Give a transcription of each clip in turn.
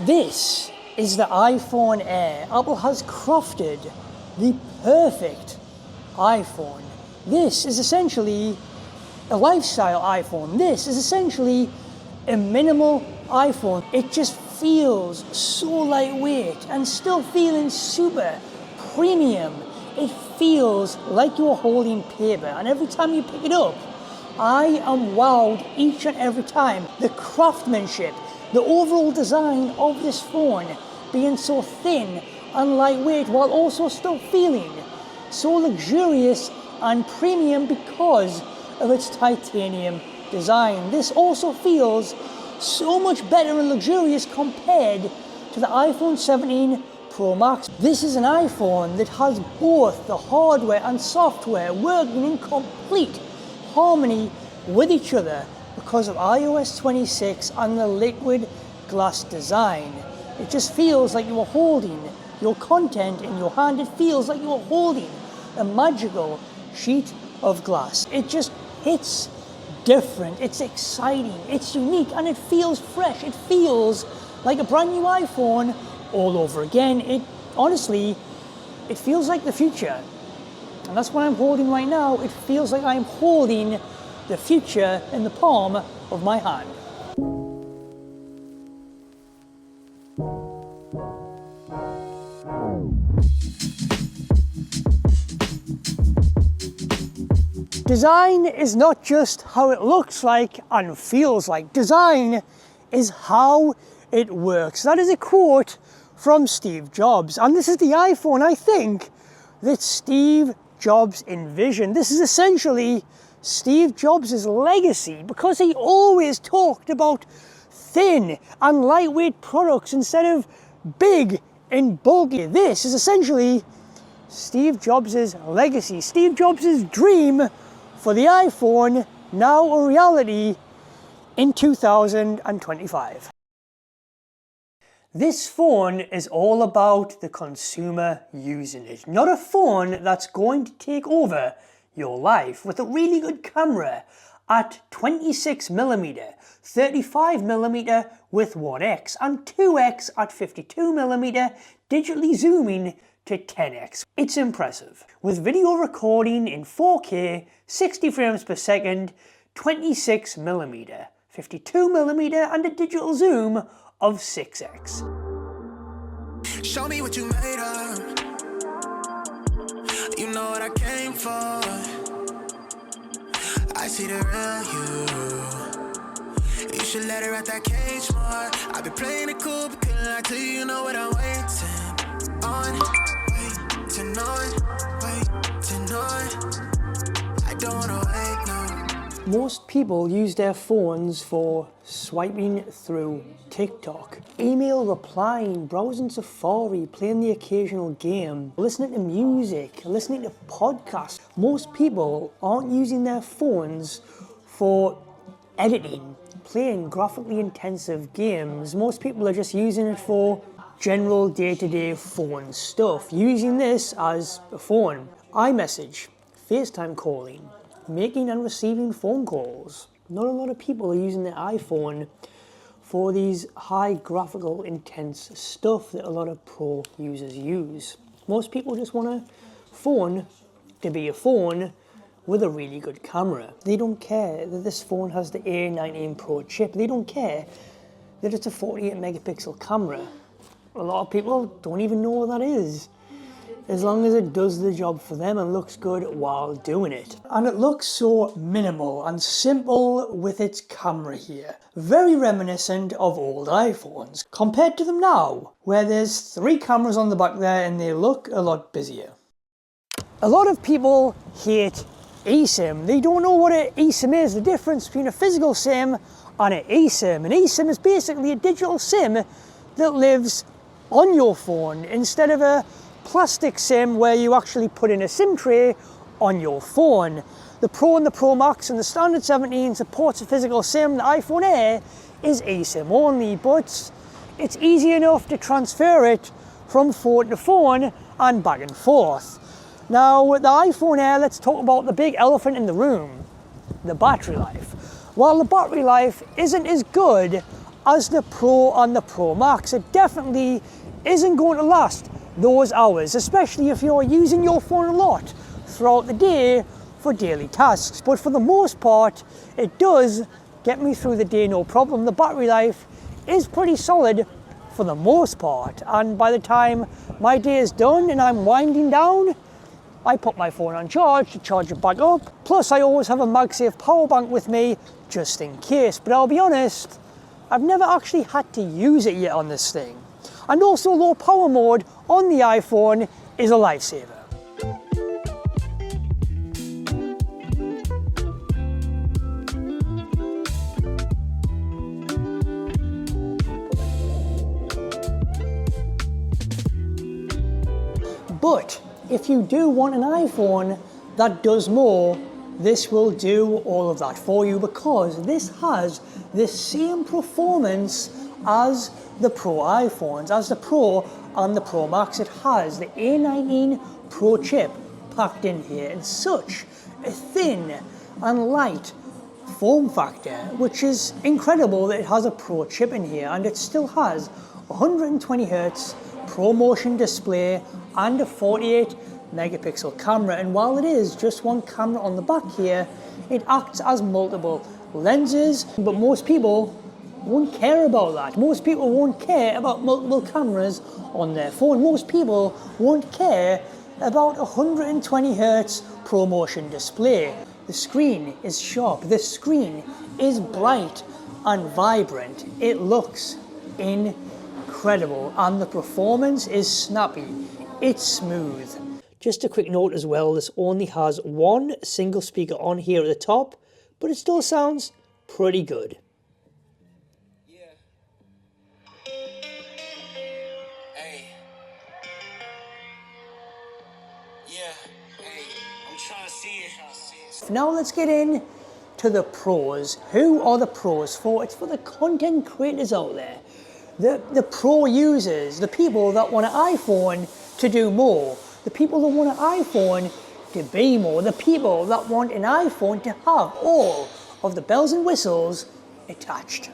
This is the iPhone Air. Apple has crafted the perfect iPhone. This is essentially a lifestyle iPhone. This is essentially a minimal iPhone. It just feels so lightweight and still feeling super premium. It feels like you're holding paper, and every time you pick it up, I am wowed each and every time. The craftsmanship, the overall design of this phone being so thin and lightweight while also still feeling so luxurious and premium because of its titanium design. This also feels so much better and luxurious compared to the iPhone 17 Pro Max. This is an iPhone that has both the hardware and software working in complete harmony with each other because of iOS 26 and the liquid glass design. It just feels like you are holding your content in your hand. It feels like you are holding a magical sheet of glass. It just hits different, it's exciting, it's unique, and it feels fresh. It feels like a brand new iPhone all over again. It honestly, it feels like the future. And that's what I'm holding right now. It feels like I'm holding the future in the palm of my hand. Design is not just how it looks like and feels like. Design is how it works. That is a quote from Steve Jobs. And this is the iPhone, I think, that Steve Jobs envisioned. This is essentially Steve Jobs' legacy because he always talked about thin and lightweight products instead of big and bulky. This is essentially Steve Jobs' legacy. Steve Jobs' dream for the iPhone, now a reality in 2025. This phone is all about the consumer using it, not a phone that's going to take over your life. With a really good camera at 26mm, 35mm with 1x, and 2x at 52mm, digitally zooming to 10x. It's impressive. With video recording in 4K, 60 frames per second, 26mm, 52mm, and a digital zoom of 6x. Show me what you made of. You know what I came for. I see the real you. You should let her out that cage more. I've been playing it cool, but couldn't lie to you. You know what I'm waiting on. Waiting on. Waiting on. I don't wanna wait now. Most people use their phones for swiping through TikTok, email replying, browsing Safari, playing the occasional game, listening to music, listening to podcasts. Most people aren't using their phones for editing, playing graphically intensive games. Most people are just using it for general day-to-day phone stuff, using this as a phone. iMessage, FaceTime calling, making and receiving phone calls. Not a lot of people are using their iPhone for these high graphical intense stuff that a lot of pro users use. Most people just want a phone to be a phone with a really good camera. They don't care that this phone has the A19 Pro chip. They don't care that it's a 48 megapixel camera. A lot of people don't even know what that is, as long as it does the job for them and looks good while doing it. And it looks so minimal and simple with its camera here. Very reminiscent of old iPhones, compared to them now, where there's 3 cameras on the back there and they look a lot busier. A lot of people hate eSIM. They don't know what an eSIM is, the difference between a physical SIM and an eSIM. An eSIM is basically a digital SIM that lives on your phone instead of a plastic SIM where you actually put in a SIM tray on your phone. The Pro and the Pro Max and the standard 17 supports a physical SIM. The iPhone Air is eSIM only, but it's easy enough to transfer it from phone to phone and back and forth. Now with the iPhone Air, let's talk about the big elephant in the room, the battery life. While the battery life isn't as good as the Pro and the Pro Max. It definitely isn't going to last those hours, especially if you're using your phone a lot throughout the day for daily tasks. But for the most part, it does get me through the day no problem. The battery life is pretty solid for the most part, and by the time my day is done and I'm winding down, I put my phone on charge to charge it back up. Plus I always have a MagSafe power bank with me just in case. But I'll be honest, I've never actually had to use it yet on this thing. And also low power mode on the iPhone is a lifesaver. But if you do want an iPhone that does more, this will do all of that for you, because this has the same performance as the Pro iPhones, as the Pro and the Pro Max. It has the A19 Pro chip packed in here in such a thin and light form factor, which is incredible that it has a Pro chip in here, and it still has 120 Hz Pro motion display and a 48 megapixel camera. And while it is just one camera on the back here, it acts as multiple lenses. But most people won't care about that. Most people won't care about multiple cameras on their phone. Most people won't care about 120 Hz Pro motion display. The screen is sharp, the screen is bright and vibrant. It looks incredible, and the performance is snappy. It's smooth. Just a quick note as well, this only has one single speaker on here at the top, but it still sounds pretty good. Yeah. Hey. Yeah. Hey. I'm trying to see it. Now let's get in to the pros. Who are the pros for? It's for the content creators out there. The pro users, the people that want an iPhone to do more, the people that want an iPhone to be more, the people that want an iPhone to have all of the bells and whistles attached.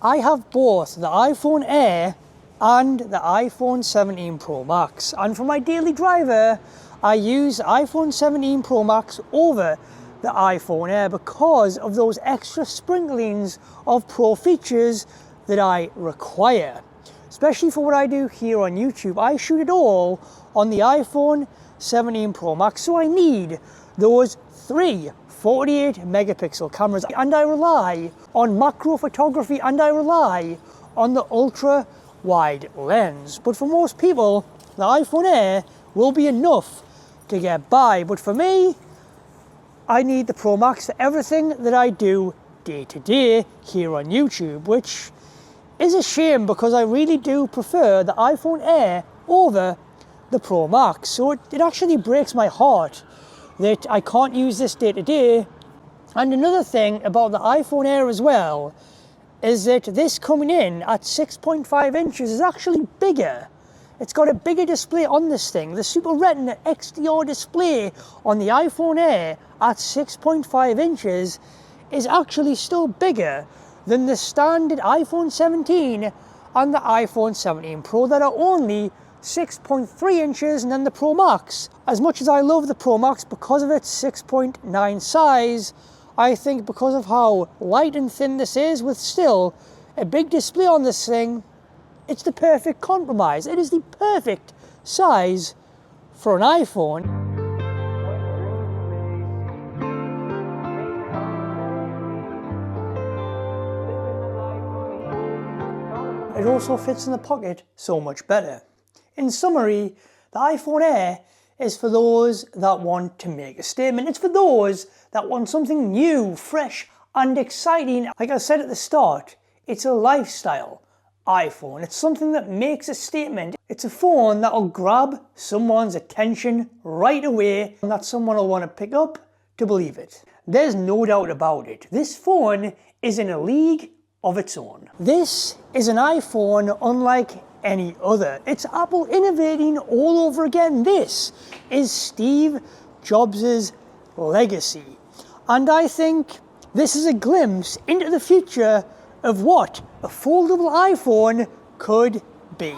I have both the iPhone Air and the iPhone 17 Pro Max, and for my daily driver I use the iPhone 17 Pro Max over the iPhone Air because of those extra sprinklings of Pro features that I require. Especially for what I do here on YouTube, I shoot it all on the iPhone 17 Pro Max, so I need those three 48 megapixel cameras, and I rely on macro photography, and I rely on the ultra wide lens. But for most people, the iPhone Air will be enough to get by, but for me, I need the Pro Max for everything that I do day to day here on YouTube, which is a shame because I really do prefer the iPhone Air over the Pro Max. So it actually breaks my heart that I can't use this day to day. And another thing about the iPhone Air as well is that this coming in at 6.5 inches is actually bigger. It's got a bigger display on this thing. The Super Retina XDR display on the iPhone Air at 6.5 inches is actually still bigger than the standard iPhone 17 and the iPhone 17 Pro that are only 6.3 inches, and then the Pro Max. As much as I love the Pro Max because of its 6.9 size, I think because of how light and thin this is with still a big display on this thing, it's the perfect compromise. It is the perfect size for an iPhone. It also fits in the pocket so much better. In summary, the iPhone Air is for those that want to make a statement. It's for those that want something new, fresh, and exciting. Like I said at the start, it's a lifestyle iPhone. It's something that makes a statement. It's a phone that will grab someone's attention right away and that someone will want to pick up to believe it. There's no doubt about it. This phone is in a league of its own. This is an iPhone unlike any other. It's Apple innovating all over again. This is Steve Jobs' legacy. And I think This is a glimpse into the future of what a foldable iPhone could be.